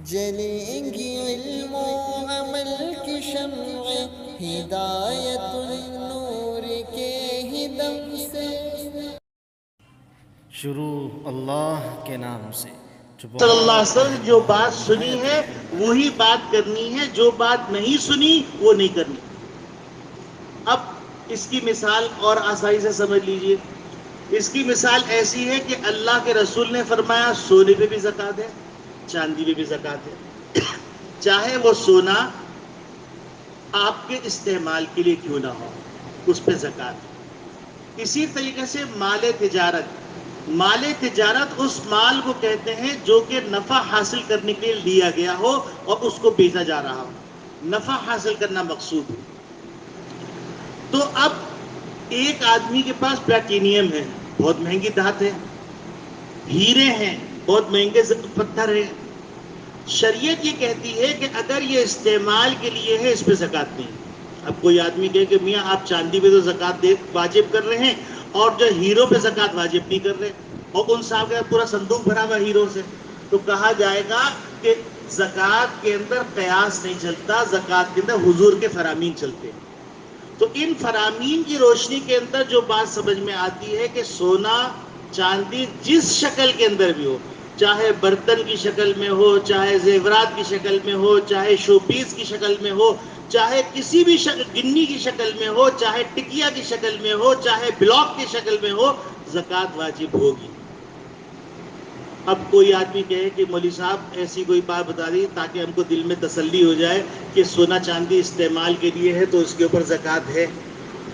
جلیں گی علم و عمل کی شمع ہدایت النور کے ہی دم سے۔ شروع اللہ کے نام سے جو صلی اللہ بہت علیہ وسلم رحم جو اور بات سنی نہایت ہے مہربان۔ وہی بات کرنی ہے، جو بات نہیں سنی وہ نہیں کرنی۔ اب اس کی مثال اور آسانی سے سمجھ لیجئے۔ اس کی مثال ایسی ہے کہ اللہ کے رسول نے فرمایا سونے پہ بھی زکوٰۃ ہے، چاندی پہ بھی زکوٰۃ ہے، چاہے وہ سونا آپ کے استعمال کے لیے کیوں نہ ہو، اس پہ زکوٰۃ ہے۔ اسی طریقے سے مال تجارت اس مال کو کہتے ہیں جو کہ نفع حاصل کرنے کے لیے لیا گیا ہو اور اس کو بیچا جا رہا ہو، نفع حاصل کرنا مقصود ہو۔ تو اب ایک آدمی کے پاس پلیٹینیم ہے، بہت مہنگی دھات ہے، ہیرے ہیں، بہت مہنگے پتھر ہیں۔ شریعت یہ کہتی ہے کہ اگر یہ استعمال کے لیے ہے اس پہ زکوٰۃ نہیں۔ اب کوئی آدمی کہے کہ میاں آپ چاندی پہ تو زکوٰۃ واجب کر رہے ہیں اور جو ہیروں پہ زکوٰۃ واجب نہیں کر رہے، اور ان صاحب کا پورا صندوق بھرا ہوا ہیروں سے، تو کہا جائے گا کہ زکوٰۃ کے اندر قیاس نہیں چلتا، زکوٰۃ کے اندر حضور کے فرامین چلتے ہیں۔ تو ان فرامین کی روشنی کے اندر جو بات سمجھ میں آتی ہے کہ سونا چاندی جس شکل کے اندر بھی ہو، چاہے برتن کی شکل میں ہو، چاہے زیورات کی شکل میں ہو، چاہے شو پیس کی شکل میں ہو، چاہے کسی بھی گنی کی شکل میں ہو، چاہے ٹکیا کی شکل میں ہو، چاہے بلاک کی شکل میں ہو، زکوٰۃ واجب ہوگی۔ اب کوئی آدمی کہے کہ مولوی صاحب ایسی کوئی بات بتا دی تاکہ ہم کو دل میں تسلی ہو جائے کہ سونا چاندی استعمال کے لیے ہے تو اس کے اوپر زکوٰۃ ہے۔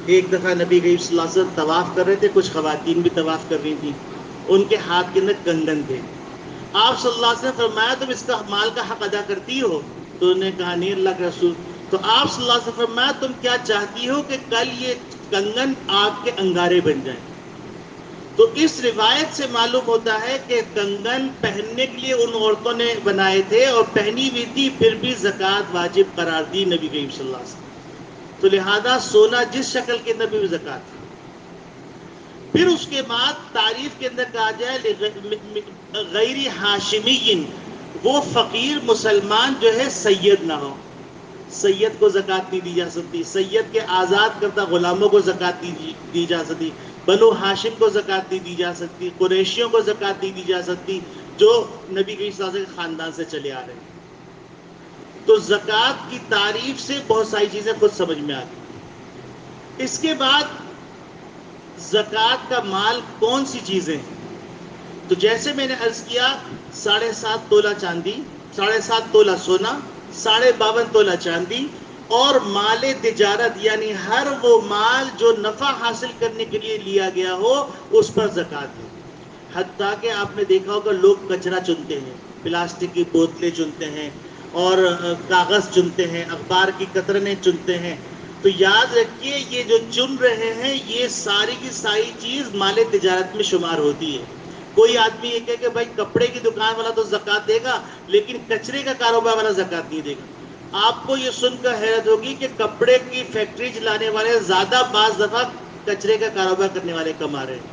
ایک دفعہ نبی کریم صلی اللہ علیہ وسلم طواف کر رہے تھے، کچھ خواتین بھی طواف کر رہی تھیں، ان کے ہاتھ کے اندر کنگن تھے۔ آپ صلی اللہ علیہ وسلم نے فرمایا تم اس کا مال کا حق ادا کرتی ہو؟ تو انہوں نے کہا نہیں اللہ کے رسول۔ تو آپ صلی اللہ علیہ وسلم نے فرمایا تم کیا چاہتی ہو کہ کل یہ کنگن آپ کے انگارے بن جائیں؟ تو اس روایت سے معلوم ہوتا ہے کہ کنگن پہننے کے لیے ان عورتوں نے بنائے تھے اور پہنی ہوئی تھی، پھر بھی زکوٰۃ واجب قرار دی نبی کریم صلی اللہ علیہ وسلم۔ تو لہذا سونا جس شکل کے اندر بھی زکوٰۃ ہے۔ پھر اس کے بعد تعریف کے اندر کہا جائے غیر ہاشمی، وہ فقیر مسلمان جو ہے سید نہ ہو، سید کو زکوٰۃ نہیں دی جا سکتی، سید کے آزاد کردہ غلاموں کو زکوٰۃ نہیں دی جا سکتی، بنو ہاشم کو زکوٰۃ نہیں دی جا سکتی، قریشیوں کو زکوٰۃ نہیں دی جا سکتی جو نبی کریم صلی اللہ علیہ وسلم کے خاندان سے چلے آ رہے ہیں۔ تو زکوٰۃ کی تعریف سے بہت ساری چیزیں خود سمجھ میں آتی۔ اس کے بعد زکوٰۃ کا مال کون سی چیزیں ہیں؟ تو جیسے میں نے عرض کیا 7.5 تولہ چاندی، 7.5 تولہ سونا، 52.5 تولہ چاندی، اور مال تجارت یعنی ہر وہ مال جو نفع حاصل کرنے کے لیے لیا گیا ہو اس پر زکوٰۃ ہے۔ حتیٰ کہ آپ نے دیکھا ہوگا لوگ کچرا چنتے ہیں، پلاسٹک کی بوتلیں چنتے ہیں اور کاغذ چنتے ہیں، اخبار کی قطرنیں چنتے ہیں۔ تو یاد رکھیے یہ جو چن رہے ہیں یہ ساری کی ساری چیز مال تجارت میں شمار ہوتی ہے۔ کوئی آدمی یہ کہے کہ بھائی کپڑے کی دکان والا تو زکوٰۃ دے گا لیکن کچرے کا کاروبار والا زکوٰۃ نہیں دے گا۔ آپ کو یہ سن کر حیرت ہوگی کہ کپڑے کی فیکٹری چلانے والے زیادہ بعض دفعہ کچرے کا کاروبار کرنے والے کما رہے ہیں،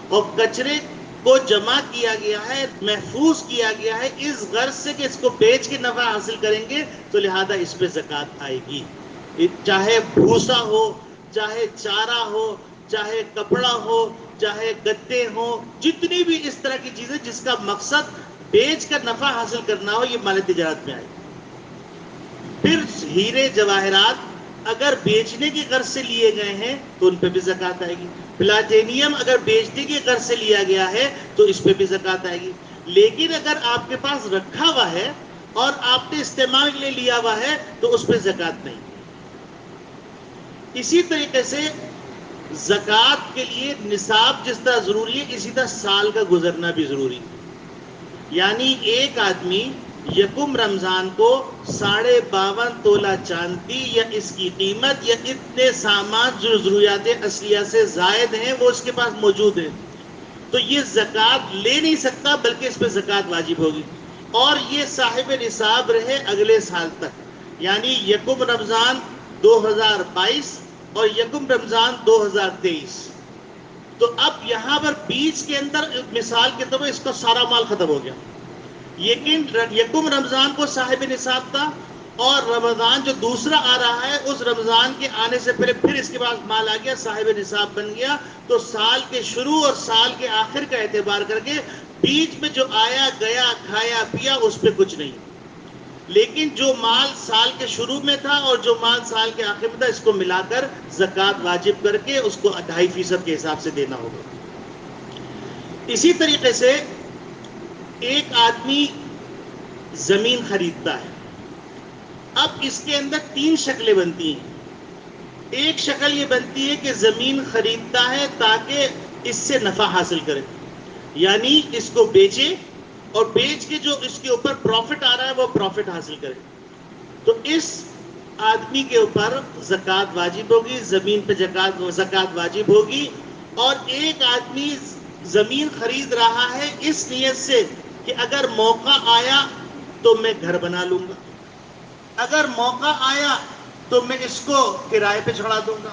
اور کچرے کو جمع کیا گیا ہے، محفوظ کیا گیا ہے اس غرض سے کہ اس کو بیچ کے نفع حاصل کریں گے، تو لہذا اس پہ زکوٰۃ آئے گی۔ چاہے بھوسا ہو، چاہے چارہ ہو، چاہے کپڑا ہو، چاہے گدے ہوں، جتنی بھی اس طرح کی چیزیں جس کا مقصد بیچ کر نفع حاصل کرنا ہو یہ مال تجارت میں آئے گی۔ پھر ہیرے جواہرات اگر بیچنے کی غرض سے لیے گئے ہیں تو ان پہ بھی زکوٰۃ آئے گی۔ پلاٹینیم اگر بیچنے کی غرض سے لیا گیا ہے تو اس پہ بھی زکوٰۃ آئے گی۔ لیکن اگر آپ کے پاس رکھا ہوا ہے اور آپ نے استعمال کے لیے لیا ہوا ہے تو اس پہ زکوٰۃ نہیں۔ اسی طریقے سے زکوٰۃ کے لیے نصاب جس طرح ضروری ہے اسی طرح سال کا گزرنا بھی ضروری ہے۔ یعنی ایک آدمی یکم رمضان کو 52.5 تولہ چاندی یا اس کی قیمت یا اتنے سامان جو ضروریات اصلیہ سے زائد ہیں وہ اس کے پاس موجود ہیں، تو یہ زکوٰۃ لے نہیں سکتا بلکہ اس پہ زکوٰۃ واجب ہوگی، اور یہ صاحب نصاب رہے اگلے سال تک، یعنی یکم رمضان 2022 اور یکم رمضان 2023۔ تو اب یہاں پر بیچ کے اندر مثال کے طور پر اس کا سارا مال ختم ہو گیا، لیکن یکم رمضان کو صاحب نصاب تھا، اور رمضان جو دوسرا آ رہا ہے اس رمضان کے آنے سے پہلے پھر اس کے بعد مال آ گیا، صاحب نصاب بن گیا، تو سال کے شروع اور سال کے آخر کا اعتبار کر کے بیچ میں جو آیا گیا کھایا پیا اس پہ کچھ نہیں، لیکن جو مال سال کے شروع میں تھا اور جو مال سال کے آخر میں تھا اس کو ملا کر زکوٰۃ واجب کر کے اس کو 2.5% کے حساب سے دینا ہوگا۔ اسی طریقے سے ایک آدمی زمین خریدتا ہے، اب اس کے اندر 3 شکلیں بنتی ہیں۔ ایک شکل یہ بنتی ہے کہ زمین خریدتا ہے تاکہ اس سے نفع حاصل کرے، یعنی اس کو بیچے اور بیچ کے جو اس کے اوپر پروفٹ آ رہا ہے وہ پروفٹ حاصل کرے، تو اس آدمی کے اوپر زکوٰۃ واجب ہوگی، زمین پہ زکوٰۃ واجب ہوگی۔ اور ایک آدمی زمین خرید رہا ہے اس نیت سے کہ اگر موقع آیا تو میں گھر بنا لوں گا، اگر موقع آیا تو میں اس کو کرائے پہ چڑھا دوں گا،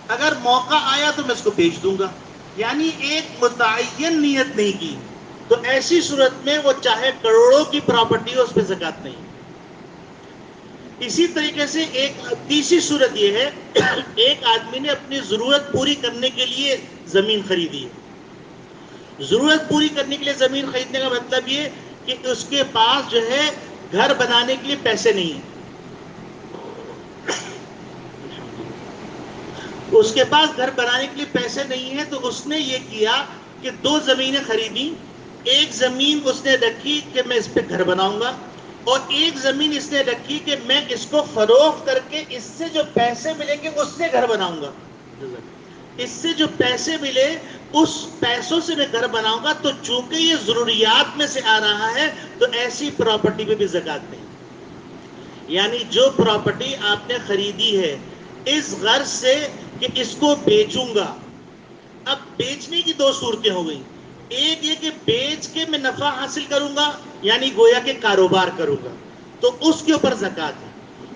اگر موقع آیا تو میں اس کو بیچ دوں گا، یعنی ایک متعین نیت نہیں کی، تو ایسی صورت میں وہ چاہے کروڑوں کی پراپرٹی ہو اس پہ زکوٰۃ نہیں۔ اسی طریقے سے ایک تیسری صورت یہ ہے، ایک آدمی نے اپنی ضرورت پوری کرنے کے لیے زمین خریدی ہے۔ ضرورت پوری کرنے کے لیے زمین خریدنے کا مطلب یہ کہ اس کے پاس جو ہے گھر بنانے کے لیے پیسے نہیں ہیں، اس کے پاس گھر بنانے کے لیے پیسے نہیں ہیں، تو اس نے یہ کیا کہ 2 زمینیں خریدی۔ ایک زمین اس نے رکھی کہ میں اس پہ گھر بناؤں گا، اور ایک زمین اس نے رکھی کہ میں اس کو فروخت کر کے اس سے جو پیسے ملیں گے اس سے گھر بناؤں گا، اس سے جو پیسے ملے اس پیسوں سے میں گھر بناؤں گا۔ تو چونکہ یہ ضروریات میں سے آ رہا ہے تو ایسی پراپرٹی پہ بھی زکوٰۃ نہیں، یعنی جو پراپرٹی آپ نے خریدی ہے اس غرض سے کہ اس کو بیچوں گا۔ اب بیچنے کی 2 صورتیں ہو گئی، ایک یہ کہ بیچ کے میں نفع حاصل کروں گا، یعنی گویا کہ کاروبار کروں گا، تو اس کے اوپر زکوٰۃ ہے۔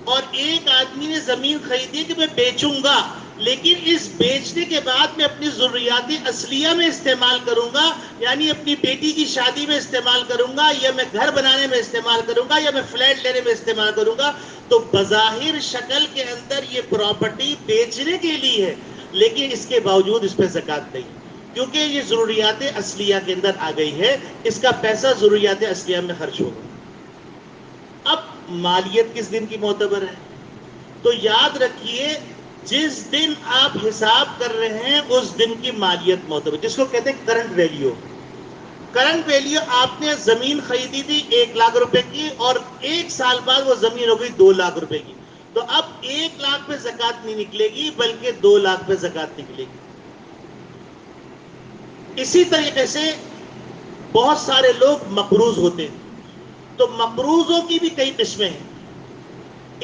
اور ایک آدمی نے زمین خریدی کہ میں بیچوں گا، لیکن اس بیچنے کے بعد میں اپنی ضروریات اصلیہ میں استعمال کروں گا، یعنی اپنی بیٹی کی شادی میں استعمال کروں گا، یا میں گھر بنانے میں استعمال کروں گا، یا میں فلیٹ لینے میں استعمال کروں گا، تو بظاہر شکل کے اندر یہ پراپرٹی بیچنے کے لیے ہے، لیکن اس کے باوجود اس پہ زکوٰۃ نہیں، کیونکہ یہ ضروریات اصلیہ کے اندر آ گئی ہے، اس کا پیسہ ضروریات اصلیہ میں خرچ ہوگا۔ اب مالیت کس دن کی معتبر ہے؟ تو یاد رکھیے جس دن آپ حساب کر رہے ہیں اس دن کی مالیت معتبر، جس کو کہتے ہیں کرنٹ ویلیو۔ کرنٹ ویلیو آپ نے زمین خریدی تھی 1 لاکھ روپے کی، اور 1 سال بعد وہ زمین ہو گئی 2 لاکھ روپے کی، تو اب 1 لاکھ پہ زکوٰۃ نہیں نکلے گی بلکہ 2 لاکھ پہ زکوٰۃ نکلے گی۔ اسی طریقے سے بہت سارے لوگ مقروض ہوتے ہیں، تو مقروضوں کی بھی کئی قسمیں ہیں۔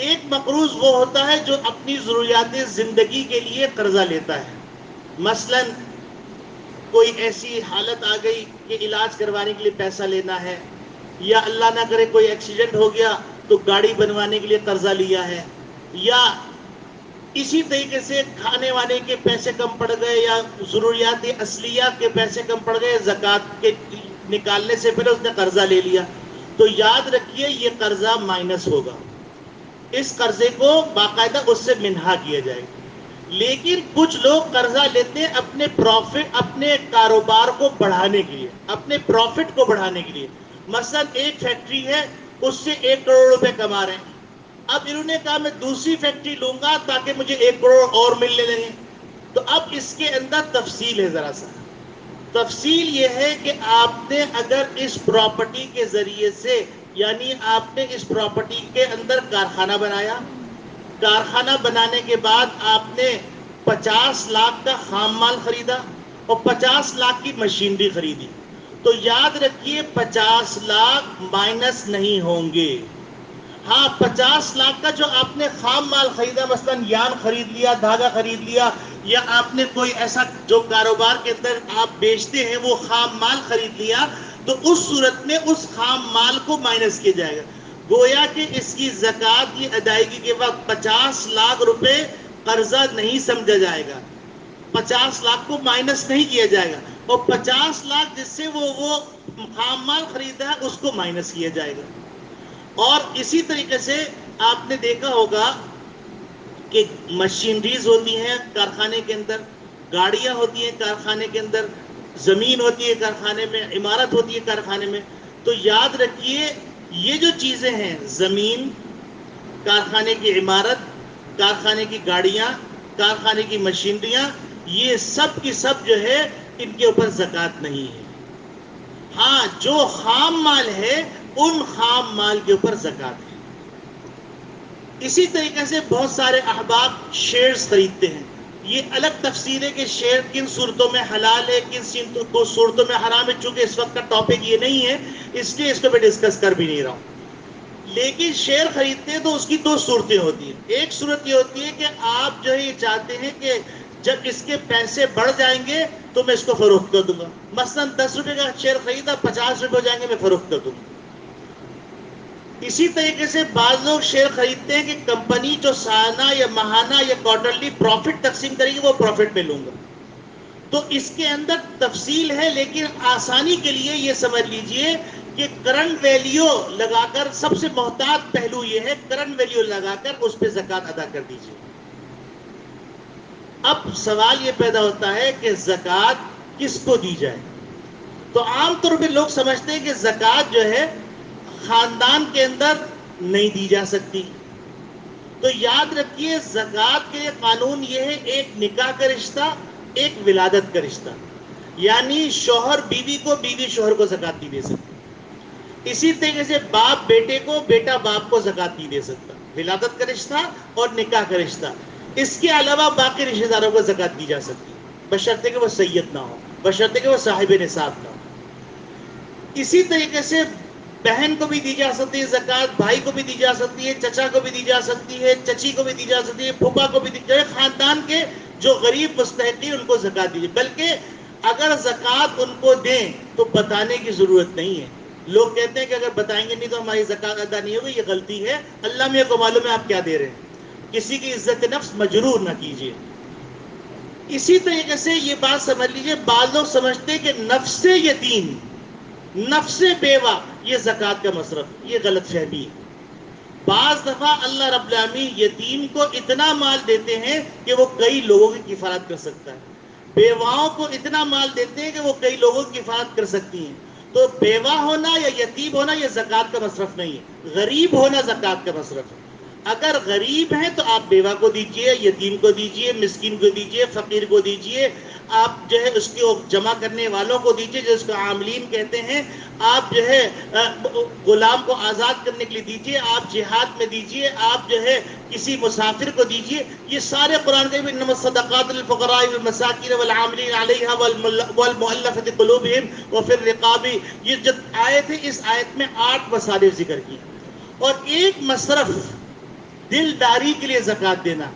ایک مقروض وہ ہوتا ہے جو اپنی ضروریات زندگی کے لیے قرضہ لیتا ہے، مثلا کوئی ایسی حالت آ گئی کہ علاج کروانے کے لیے پیسہ لینا ہے، یا اللہ نہ کرے کوئی ایکسیڈنٹ ہو گیا تو گاڑی بنوانے کے لیے قرضہ لیا ہے، یا اسی طریقے سے کھانے وانے کے پیسے کم پڑ گئے، یا ضروریات اصلیہ کے پیسے کم پڑ گئے، زکوٰۃ کے نکالنے سے پہلے اس نے قرضہ لے لیا، تو یاد رکھیے یہ قرضہ مائنس ہوگا، اس قرضے کو باقاعدہ اس سے منہا کیا جائے گا۔ لیکن کچھ لوگ قرضہ لیتے ہیں اپنے پروفٹ، اپنے کاروبار کو بڑھانے کے لیے، اپنے پروفٹ کو بڑھانے کے لیے، مثلا ایک فیکٹری ہے اس سے 1 کروڑ روپے کما رہے ہیں، اب انہوں نے کہا میں دوسری فیکٹری لوں گا تاکہ مجھے 1 کروڑ اور ملنے لگے، تو اب اس کے اندر تفصیل ہے، ذرا سا تفصیل یہ ہے کہ آپ نے اگر اس پراپرٹی کے ذریعے سے، یعنی آپ نے اس پراپرٹی کے اندر کارخانہ بنایا، کارخانہ بنانے کے بعد آپ نے 50 لاکھ کا خام مال خریدا اور 50 لاکھ کی مشینری خریدی، تو یاد رکھیے 50 لاکھ مائنس نہیں ہوں گے۔ ہاں 50 لاکھ کا جو آپ نے خام مال خریدا، مثلا یان خرید لیا، دھاگا خرید لیا، یا آپ نے کوئی ایسا جو کاروبار کے اندر آپ بیچتے ہیں وہ خام مال خرید لیا، تو اس صورت میں اس خام مال کو مائنس کیا جائے گا، گویا کہ اس کی زکوٰۃ کی ادائیگی کے وقت 50 لاکھ روپے قرضہ نہیں سمجھا جائے گا، 50 لاکھ کو مائنس نہیں کیا جائے گا، اور 50 لاکھ جس سے وہ خام مال خریدا ہے اس کو مائنس کیا جائے گا. اور اسی طریقے سے آپ نے دیکھا ہوگا کہ مشینریز ہوتی ہیں کارخانے کے اندر, گاڑیاں ہوتی ہیں کارخانے کے اندر, زمین ہوتی ہے کارخانے میں, عمارت ہوتی ہے کارخانے میں. تو یاد رکھیے یہ جو چیزیں ہیں, زمین, کارخانے کی عمارت, کارخانے کی گاڑیاں, کارخانے کی مشینریاں, یہ سب کی سب جو ہے ان کے اوپر زکوٰۃ نہیں ہے. ہاں جو خام مال ہے ان خام مال کے اوپر زکوٰۃ ہے. اسی طریقے سے بہت سارے احباب شیئرز خریدتے ہیں. یہ الگ تفسیر ہے کہ شیئر کن صورتوں میں حلال ہے, کن صورتوں میں حرام ہے. چونکہ اس وقت کا ٹاپک یہ نہیں ہے اس لیے اس کو میں ڈسکس کر بھی نہیں رہا ہوں. لیکن شیئر خریدتے ہیں تو اس کی دو صورتیں ہوتی ہیں. ایک صورت یہ ہوتی ہے کہ آپ جو ہے یہ چاہتے ہیں کہ جب اس کے پیسے بڑھ جائیں گے تو میں اس کو فروخت کر دوں گا. مثلا 10 روپے کا شیئر خریدا, 50 روپے ہو جائیں گے میں فروخت کر دوں گا. اسی طریقے سے بعض لوگ شیئر خریدتے ہیں کہ کمپنی جو سالانہ یا ماہانہ یا کوارٹرلی پروفٹ تقسیم کرے گی وہ پروفٹ میں لوں گا. تو اس کے اندر تفصیل ہے, لیکن آسانی کے لیے یہ سمجھ لیجئے کہ کرنٹ ویلیو لگا کر, سب سے محتاط پہلو یہ ہے کرنٹ ویلیو لگا کر اس پہ زکوٰۃ ادا کر دیجئے. اب سوال یہ پیدا ہوتا ہے کہ زکوٰۃ کس کو دی جائے. تو عام طور پہ لوگ سمجھتے ہیں کہ زکوٰۃ جو ہے خاندان کے اندر نہیں دی جا سکتی. تو یاد رکھیے زکوٰۃ کے قانون یہ ہے, ایک نکاح کا رشتہ, ایک ولادت کا رشتہ. یعنی شوہر بیوی کو, بیوی شوہر کو زکوٰۃ نہیں دے سکتی. اسی طریقے سے باپ بیٹے کو, بیٹا باپ کو زکوٰۃ نہیں دے سکتا. ولادت کا رشتہ اور نکاح کا رشتہ. اس کے علاوہ باقی رشتہ داروں کو زکوٰۃ دی جا سکتی ہے بشرطے کہ وہ سید نہ ہو, بشرطے کہ وہ صاحب نصاب نہ ہو. اسی طریقے سے بہن کو بھی دی جا سکتی ہے زکوٰۃ, بھائی کو بھی دی جا سکتی ہے, چچا کو بھی دی جا سکتی ہے, چچی کو بھی دی جا سکتی ہے, پھوپھا کو بھی دی جا سکتی ہے. خاندان کے جو غریب مستحقین ان کو زکوٰۃ دیجیے. بلکہ اگر زکوٰۃ ان کو دیں تو بتانے کی ضرورت نہیں ہے. لوگ کہتے ہیں کہ اگر بتائیں گے نہیں تو ہماری زکوٰۃ ادا نہیں ہوگی. یہ غلطی ہے. اللہ میں کو معلوم ہے آپ کیا دے رہے ہیں. کسی کی عزت نفس مجرور نہ کیجیے. اسی طریقے سے یہ بات سمجھ لیجیے, بعض لوگ سمجھتے ہیں کہ نفس یتیم, نفس بیوہ یہ زکوٰۃ کا مصرف, یہ غلط فہمی ہے. بعض دفعہ اللہ رب العالمین یتیم کو اتنا مال دیتے ہیں کہ وہ کئی لوگوں کی کفالت کر سکتا ہے. بیواؤں کو اتنا مال دیتے ہیں کہ وہ کئی لوگوں کی کفالت کر سکتی ہیں. تو بیوہ ہونا یا یتیم ہونا یہ زکوٰۃ کا مصرف نہیں ہے. غریب ہونا زکوٰۃ کا مصرف ہے. اگر غریب ہیں تو آپ بیوہ کو دیجئے, یتیم کو دیجئے, مسکین کو دیجئے, فقیر کو دیجئے. آپ جو ہے اس کو جمع کرنے والوں کو دیجئے جس کو عاملین کہتے ہیں. آپ جو ہے غلام کو آزاد کرنے کے لیے دیجئے. آپ جہاد میں دیجئے. آپ جو ہے کسی مسافر کو دیجئے. یہ سارے قرآن کے انما الصدقات للفقراء والمساکین والعاملین علیہا والمؤلفۃ قلوبہم وفی الرقاب. یہ جو آیت ہے اس آیت میں 8 مصارف ذکر کی, اور ایک مصرف دلداری کے لیے زکوٰۃ دینا.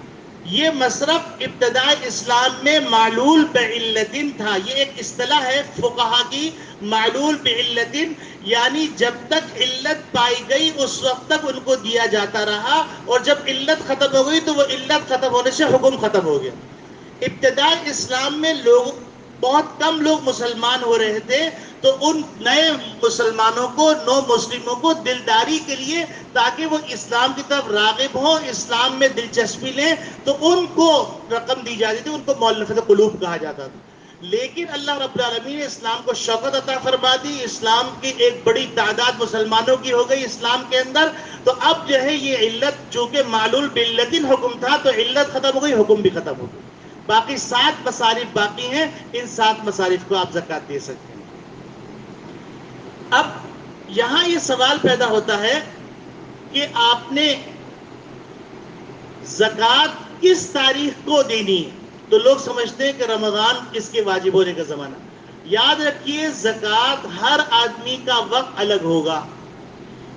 یہ مصرف ابتداء اسلام میں معلول بعلت تھا. یہ ایک اصطلاح ہے فقہا کی, معلول بعلت, یعنی جب تک علت پائی گئی اس وقت تک ان کو دیا جاتا رہا, اور جب علت ختم ہو گئی تو وہ علت ختم ہونے سے حکم ختم ہو گیا. ابتداء اسلام میں بہت کم لوگ مسلمان ہو رہے تھے, تو ان نئے مسلمانوں کو, نو مسلموں کو دلداری کے لیے, تاکہ وہ اسلام کی طرف راغب ہوں, اسلام میں دلچسپی لیں, تو ان کو رقم دی جاتی تھی. ان کو مؤلفۃ قلوب کہا جاتا تھا. لیکن اللہ رب العالمین نے اسلام کو شوکت عطا فرما دی, اسلام کی ایک بڑی تعداد مسلمانوں کی ہو گئی اسلام کے اندر. تو اب جو ہے یہ علت, چونکہ معلول بعلت حکم تھا تو علت ختم ہو گئی, حکم بھی ختم ہو گئی. باقی 7 مصارف باقی ہیں, ان 7 مصارف کو آپ زکوٰۃ دے سکتے ہیں. اب یہاں یہ سوال پیدا ہوتا ہے کہ آپ نے زکوٰۃ کس تاریخ کو دینی ہے. تو لوگ سمجھتے ہیں کہ رمضان اس کے واجب ہونے کا زمانہ. یاد رکھیے زکوٰۃ ہر آدمی کا وقت الگ ہوگا.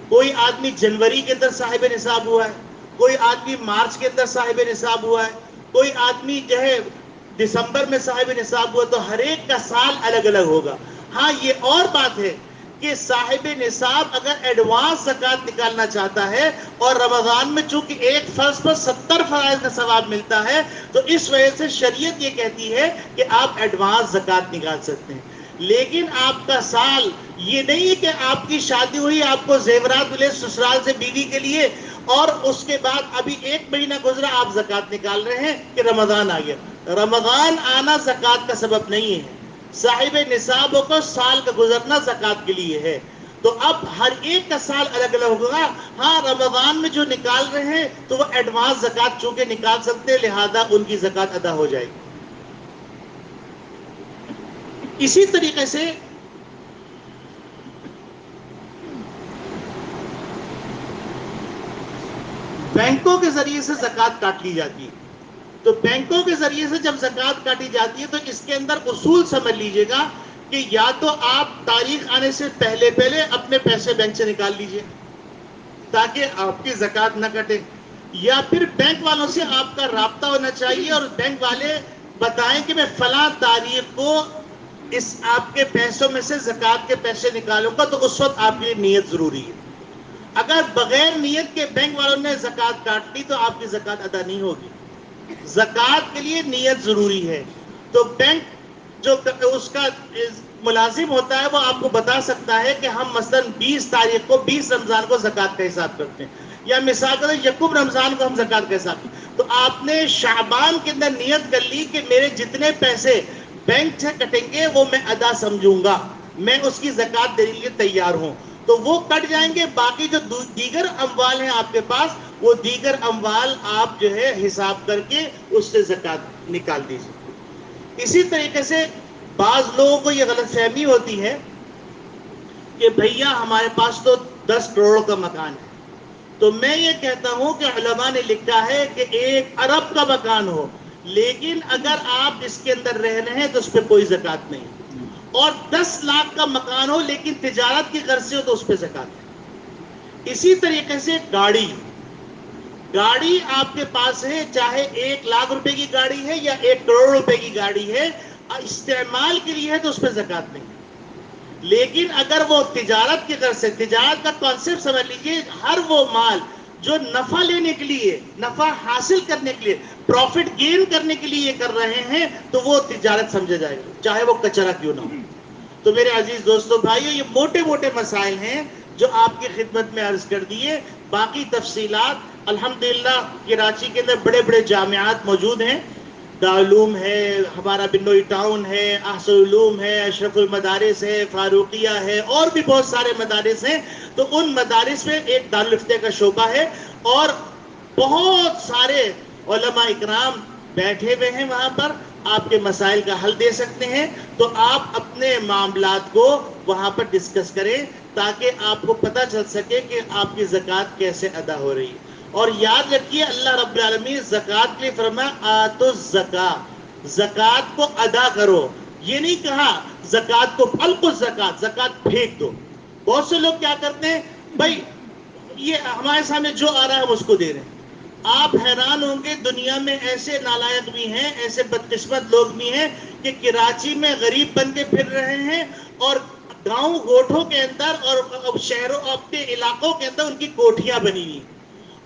کوئی آدمی جنوری کے اندر صاحب نصاب ہوا ہے, کوئی آدمی مارچ کے اندر صاحب نصاب ہوا ہے, کوئی آدمی جو ہے دسمبر میں صاحب نصاب ہوا. تو ہر ایک کا سال الگ الگ ہوگا. ہاں یہ اور بات ہے کہ صاحب نصاب اگر ایڈوانس زکوٰۃ نکالنا چاہتا ہے اور رمضان میں چونکہ ایک فرض پر 70 فرائض کا ثواب ملتا ہے تو اس وجہ سے شریعت یہ کہتی ہے کہ آپ ایڈوانس زکوٰۃ نکال سکتے ہیں. لیکن آپ کا سال یہ نہیں ہے کہ آپ کی شادی ہوئی, آپ کو زیورات ملے سسرال سے بیوی کے لیے, اور اس کے بعد ابھی 1 مہینہ گزرا آپ زکوٰۃ نکال رہے ہیں کہ رمضان آ گیا. رمضان آنا زکوٰۃ کا سبب نہیں ہے. صاحب نصابوں کو سال کا گزرنا زکوٰۃ کے لیے ہے. تو اب ہر ایک کا سال الگ الگ ہوگا. ہاں رمضان میں جو نکال رہے ہیں تو وہ ایڈوانس زکوٰۃ چونکہ نکال سکتے ہیں, لہذا ان کی زکوٰۃ ادا ہو جائے گی. اسی طریقے سے بینکوں کے ذریعے سے زکوٰۃ کاٹ لی جاتی ہے. تو بینکوں کے ذریعے سے جب زکوٰۃ کاٹی جاتی ہے تو اس کے اندر اصول سمجھ لیجئے گا کہ یا تو آپ تاریخ آنے سے پہلے اپنے پیسے بینک سے نکال لیجئے تاکہ آپ کی زکوٰۃ نہ کٹے, یا پھر بینک والوں سے آپ کا رابطہ ہونا چاہیے اور بینک والے بتائیں کہ میں فلاں تاریخ کو اس آپ کے پیسوں میں سے زکوٰۃ کے پیسے نکالوں گا, تو اس وقت آپ کے لیے نیت ضروری ہے. اگر بغیر نیت کے بینک والوں نے زکوٰۃ کاٹ لی تو آپ کی زکوٰۃ ادا نہیں ہوگی. زکوٰۃ کے لیے نیت ضروری ہے. تو بینک جو اس کا ملازم ہوتا ہے وہ آپ کو بتا سکتا ہے کہ ہم مثلا 20 تاریخ کو 20 رمضان کو زکوٰۃ کا حساب کرتے ہیں, یا مثال کے طور یکم رمضان کو ہم زکوٰۃ کا حساب کرتے ہیں. تو آپ نے شعبان کے اندر نیت کر لی کہ میرے جتنے پیسے بینک سے کٹیں گے وہ میں ادا سمجھوں گا, میں اس کی زکوٰۃ دینے کے لیے تیار ہوں. تو وہ کٹ جائیں گے. باقی جو دیگر اموال ہیں آپ کے پاس, وہ دیگر اموال آپ جو ہے حساب کر کے اس سے زکوٰۃ نکال دیجیے. اسی طریقے سے بعض لوگوں کو یہ غلط فہمی ہوتی ہے کہ بھیا ہمارے پاس تو 10 کروڑ کا مکان ہے. تو میں یہ کہتا ہوں کہ علماء نے لکھا ہے کہ 1 ارب کا مکان ہو, لیکن اگر آپ اس کے اندر رہ رہے ہیں تو اس پہ کوئی زکوٰۃ نہیں. اور 10 لاکھ کا مکان ہو لیکن تجارت کی غرض سے ہو تو اس پہ زکوٰۃ ہے. اسی طریقے سے گاڑی آپ کے پاس ہے, چاہے 1 لاکھ روپے کی گاڑی ہے یا 1 کروڑ روپے کی گاڑی ہے, استعمال کے لیے ہے تو اس پہ زکوٰۃ نہیں. لیکن اگر وہ تجارت کی غرض سے, تجارت کا کانسیپٹ سمجھ لیجیے, ہر وہ مال جو نفع لینے کے لیے, نفع حاصل کرنے کے لیے, پروفٹ گین کرنے کے لیے یہ کر رہے ہیں تو وہ تجارت سمجھا جائے گا, چاہے وہ کچرا کیوں نہ ہو. تو میرے عزیز دوستو بھائیو, یہ موٹے موٹے مسائل ہیں جو آپ کی خدمت میں عرض کر دیے. باقی تفصیلات الحمدللہ کراچی کے اندر بڑے بڑے جامعات موجود ہیں, دارالعلوم ہے, ہمارا بنوئی ٹاؤن ہے, احسن العلوم ہے, اشرف المدارس ہے, فاروقیہ ہے, اور بھی بہت سارے مدارس ہیں. تو ان مدارس میں ایک دارالفتہ کا شعبہ ہے اور بہت سارے علماء اکرام بیٹھے ہوئے ہیں وہاں پر, آپ کے مسائل کا حل دے سکتے ہیں. تو آپ اپنے معاملات کو وہاں پر ڈسکس کریں تاکہ آپ کو پتہ چل سکے کہ آپ کی زکوٰۃ کیسے ادا ہو رہی ہے. اور یاد رکھیے اللہ رب العالمین زکوٰۃ کے لیے فرمایا آتوا الزکاۃ, زکوٰۃ کو ادا کرو. یہ نہیں کہا زکوٰۃ کو القوا الزکاۃ, زکوٰۃ پھینک دو. بہت سے لوگ کیا کرتے ہیں, بھائی یہ ہمارے سامنے جو آ رہا ہے ہم اس کو دے رہے ہیں. آپ حیران ہوں گے, دنیا میں ایسے نالائق بھی ہیں, ایسے بدقسمت لوگ بھی ہیں کہ کراچی میں غریب بن کے پھر رہے ہیں, اور گاؤں گوٹھوں کے اندر اور شہروں اپنے علاقوں کے اندر ان کی کوٹھیاں بنی ہوئی,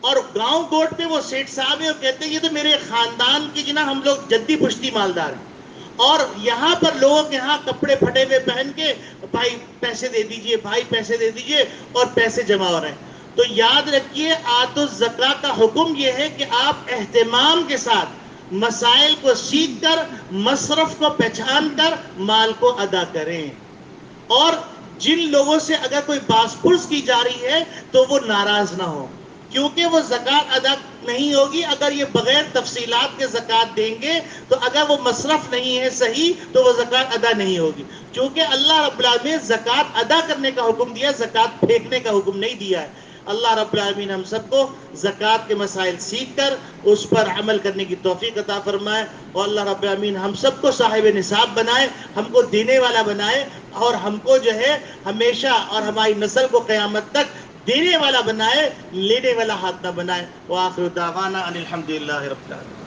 اور گاؤں گوٹ پہ وہ سیٹ صاحب ہیں اور کہتے ہیں یہ تو میرے خاندان کی جنا ہم لوگ جدی پشتی مالدار ہیں. اور یہاں پر لوگوں کے ہاں کپڑے پھٹے ہوئے پہن کے بھائی پیسے دے دیجئے, بھائی پیسے دے دیجئے, اور پیسے جمع ہو رہے ہیں. تو یاد رکھیے آتوا الزکاۃ کا حکم یہ ہے کہ آپ اہتمام کے ساتھ مسائل کو سیکھ کر, مصرف کو پہچان کر مال کو ادا کریں. اور جن لوگوں سے اگر کوئی باز پرس کی جا رہی ہے تو وہ ناراض نہ ہو, کیونکہ وہ زکوٰۃ ادا نہیں ہوگی اگر یہ بغیر تفصیلات کے زکوٰۃ دیں گے. تو اگر وہ مصرف نہیں ہے صحیح تو وہ زکوٰۃ ادا نہیں ہوگی, کیونکہ اللہ رب العالمین زکوٰۃ ادا کرنے کا حکم دیا, زکوٰۃ پھینکنے کا حکم نہیں دیا ہے. اللہ رب العالمین ہم سب کو زکوٰۃ کے مسائل سیکھ کر اس پر عمل کرنے کی توفیق عطا فرمائے, اور اللہ رب العالمین ہم سب کو صاحب نصاب بنائے, ہم کو دینے والا بنائے, اور ہم کو جو ہے ہمیشہ اور ہماری نسل کو قیامت تک دینے والا بنائے, لینے والا ہاتھ نہ بنائے. وآخر دعوانا ان الحمدللہ رب العالمین.